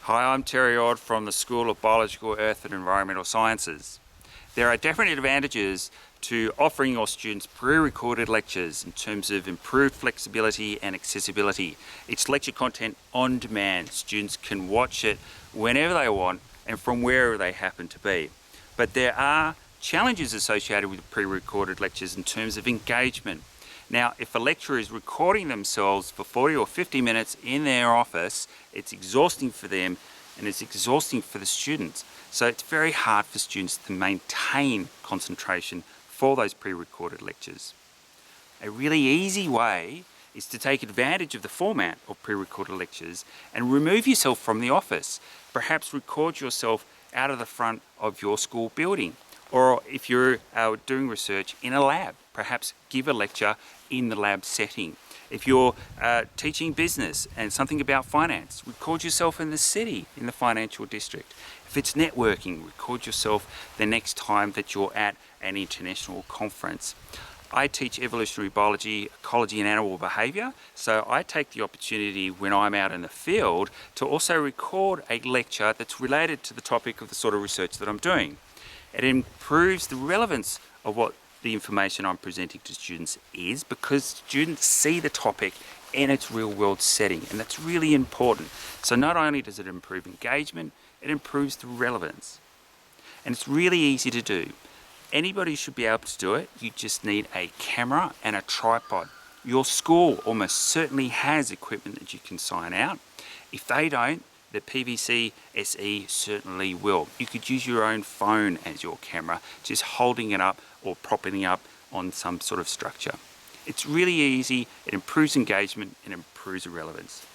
Hi, I'm Terry Odd from the School of Biological, Earth and Environmental Sciences. There are definite advantages to offering your students pre-recorded lectures in terms of improved flexibility and accessibility. It's lecture content on demand. Students can watch it whenever they want and from wherever they happen to be. But there are challenges associated with pre-recorded lectures in terms of engagement. Now, if a lecturer is recording themselves for 40 or 50 minutes in their office, it's exhausting for them and it's exhausting for the students. So it's very hard for students to maintain concentration for those pre-recorded lectures. A really easy way is to take advantage of the format of pre-recorded lectures and remove yourself from the office. Perhaps record yourself out of the front of your school building. Or if you're doing research in a lab, perhaps give a lecture in the lab setting. If you're teaching business and something about finance, record yourself in the city, in the financial district. If it's networking, record yourself the next time that you're at an international conference. I teach evolutionary biology, ecology and animal behaviour, so I take the opportunity when I'm out in the field to also record a lecture that's related to the topic of the sort of research that I'm doing. It improves the relevance of what the information I'm presenting to students is, because students see the topic in its real world setting, and that's really important. So not only does it improve engagement, it improves the relevance. And it's really easy to do. Anybody should be able to do it. You just need a camera and a tripod. Your school almost certainly has equipment that you can sign out. If they don't, the PVC SE certainly will. You could use your own phone as your camera, just holding it up or propping it up on some sort of structure. It's really easy, it improves engagement and improves relevance.